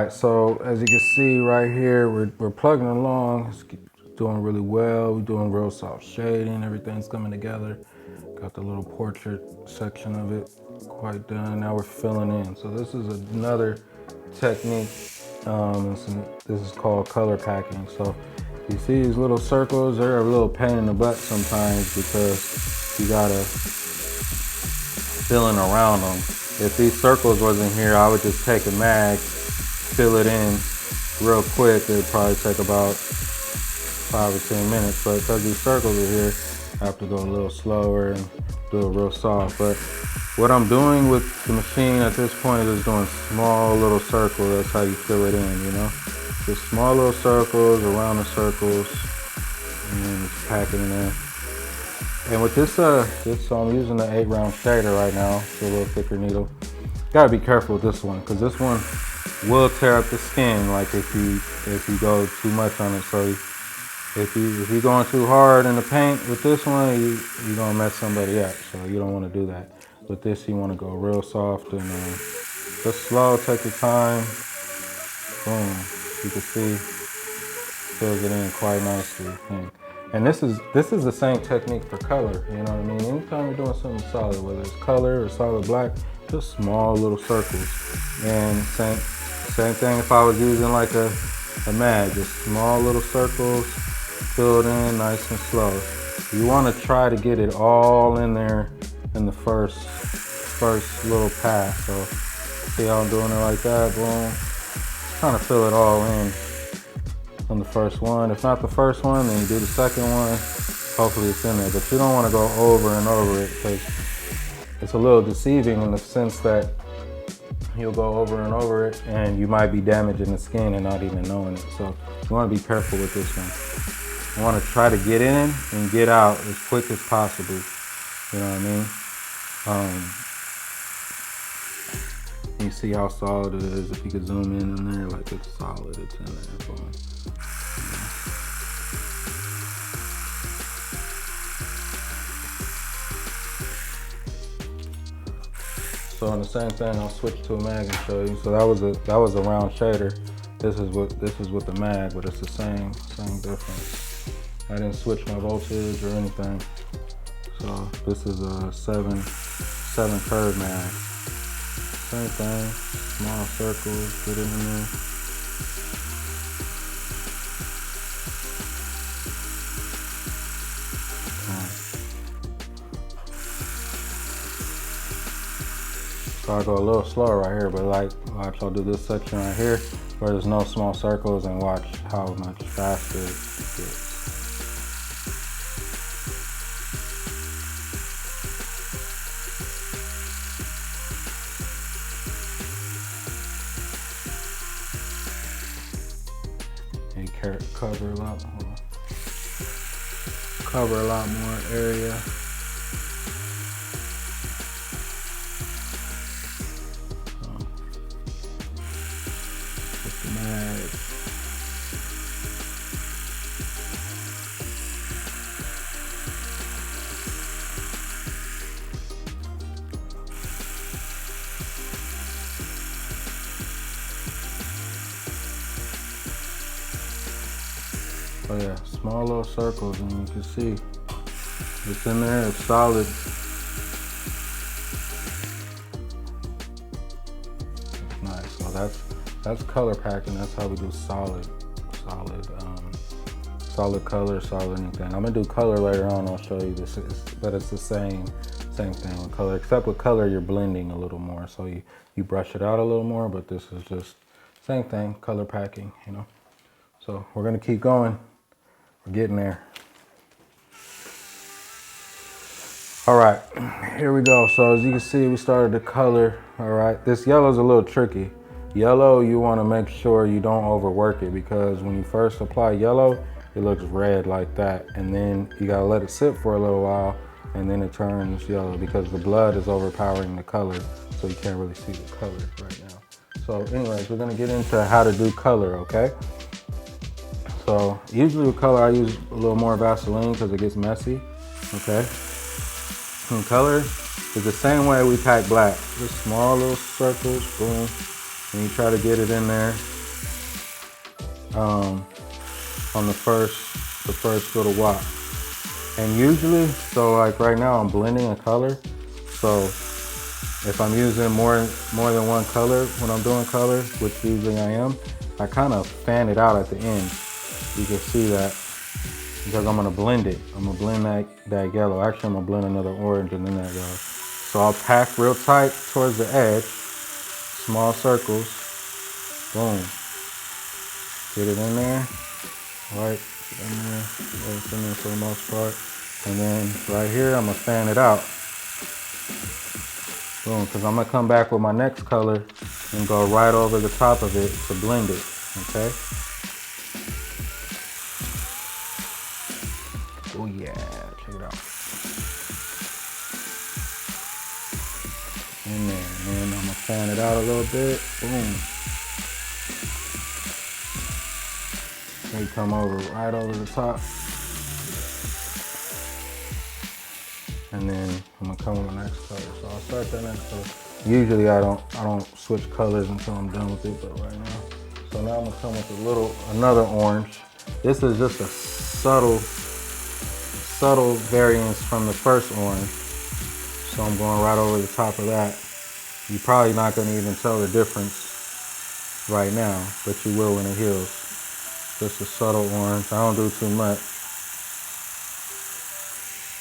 right, so as you can see right here, we're plugging along. It's doing really well. We're doing real soft shading. Everything's coming together. Got the little portrait section of it quite done. Now we're filling in. So this is another technique. This is called color packing. So you see these little circles, they're a little pain in the butt sometimes because you gotta fill in around them. If these circles wasn't here, I would just take a mag, fill it in real quick. It'd probably take about 5 or 10 minutes, but because these circles are here, I have to go a little slower and do it real soft. But what I'm doing with the machine at this point is doing small little circles. That's how you fill it in, you know? Just small little circles around the circles, and then just packing it in. And with this, so I'm using the 8-round shader right now. It's a little thicker needle. Gotta be careful with this one, because this one will tear up the skin, like if you go too much on it. So if you're going too hard in the paint with this one, you're gonna mess somebody up. So you don't want to do that. With this, you want to go real soft and just slow. Take your time. Boom. You can see, fills it in quite nicely. And this is the same technique for color, you know what I mean? Anytime you're doing something solid, whether it's color or solid black, just small little circles. And same thing if I was using like a mag, just small little circles, filled in nice and slow. You want to try to get it all in there in the first little pass. So see how I'm doing it like that, boom. Trying to fill it all in on the first one. If not the first one, then you do the second one. Hopefully it's in there, but you don't want to go over and over it because it's a little deceiving in the sense that you'll go over and over it and you might be damaging the skin and not even knowing it. So you want to be careful with this one. You want to try to get in and get out as quick as possible. You know what I mean? You see how solid it is. If you could zoom in there, like it's solid, it's in there. Boom. So on the same thing, I'll switch to a mag and show you. So that was a round shader. This is with the mag, but it's the same difference. I didn't switch my voltage or anything. So this is a 7 curve mag. Same thing, small circles, get it in there. So I'll go a little slower right here, but like watch, I'll do this section right here where there's no small circles and watch how much faster it gets. And cover a lot more area. Oh yeah, small little circles, and you can see it's in there, it's solid. Nice, so that's color packing. That's how we do solid color, solid anything. I'm gonna do color later on, I'll show you this, but it's the same thing with color, except with color you're blending a little more, so you brush it out a little more, but this is just same thing, color packing, you know. So we're gonna keep going. We're getting there. All right, here we go. So as you can see, we started the color. All right, this yellow is a little tricky. Yellow, you want to make sure you don't overwork it, because when you first apply yellow, it looks red like that, and then you gotta let it sit for a little while, and then it turns yellow because the blood is overpowering the color, so you can't really see the color right now. So anyways, we're gonna get into how to do color, okay? So usually with color, I use a little more Vaseline because it gets messy, okay? And color is the same way we pack black. Just small little circles, boom, and you try to get it in there on the first little wash. And usually, so like right now I'm blending a color. So if I'm using more than one color when I'm doing color, which usually I am, I kind of fan it out at the end. You can see that because I'm gonna blend it. I'm gonna blend that yellow. Actually, I'm gonna blend another orange and then that yellow. So I'll pack real tight towards the edge, small circles, boom. Get it in there, right in there, it's in there for the most part. And then right here, I'm gonna fan it out. Boom, because I'm gonna come back with my next color and go right over the top of it to blend it, okay? Oh yeah, check it out. In there, and I'm gonna fan it out a little bit, boom. They come over right over the top. And then I'm gonna come with the next color. So I'll start that next color. Usually I don't switch colors until I'm done with it, but right now. So now I'm gonna come with another orange. This is just a subtle variance from the first orange. So I'm going right over the top of that. You're probably not gonna even tell the difference right now, but you will when it heals. Just a subtle orange. I don't do too much.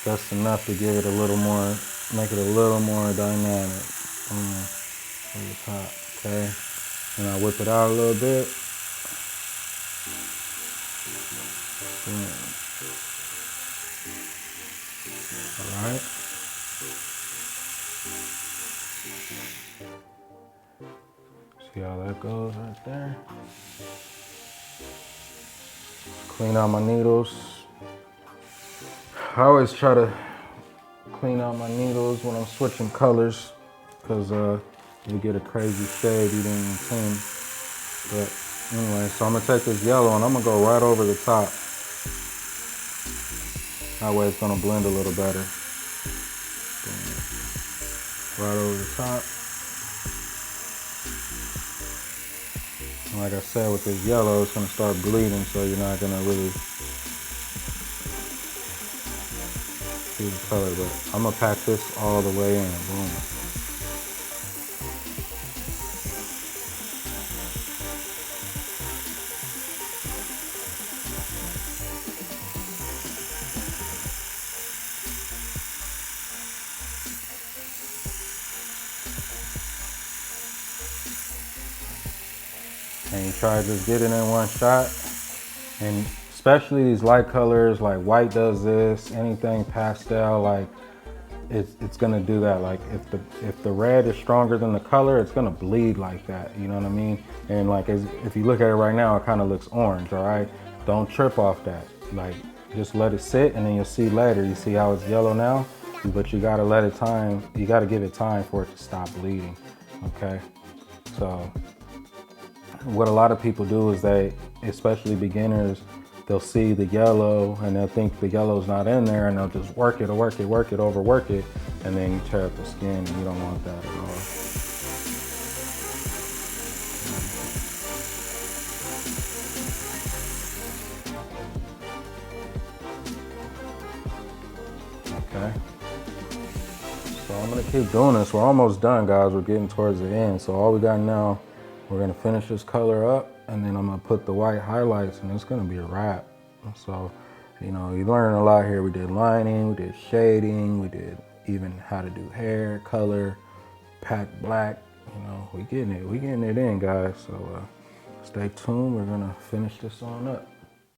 Just enough to give it a little more, make it a little more dynamic. Over the top, okay? And I whip it out a little bit. All right. See how that goes right there? Clean out my needles. I always try to clean out my needles when I'm switching colors because you get a crazy shade you didn't intend. But anyway, so I'm gonna take this yellow and I'm gonna go right over the top. That way it's gonna blend a little better. Right over the top. And like I said, with this yellow, it's gonna start bleeding, so you're not gonna really see the color, but I'm gonna pack this all the way in, boom. And you try to just get it in one shot. And especially these light colors, like white does this, anything pastel, like it's gonna do that. Like if the red is stronger than the color, it's gonna bleed like that, you know what I mean? And like if you look at it right now, it kind of looks orange, all right? Don't trip off that. Like just let it sit and then you'll see later, you see how it's yellow now? But you gotta let it time, you gotta give it time for it to stop bleeding, okay? So what a lot of people do is they, especially beginners, they'll see the yellow and they'll think the yellow's not in there and they'll just work it, overwork it, and then you tear up the skin and you don't want that at all. Okay. So I'm gonna keep doing this. We're almost done, guys. We're getting towards the end. So all we got now, we're gonna finish this color up and then I'm gonna put the white highlights and it's gonna be a wrap. So, you know, you learn a lot here. We did lining, we did shading, we did even how to do hair, color, pack black, you know, we getting it in, guys. So stay tuned, we're gonna finish this on up.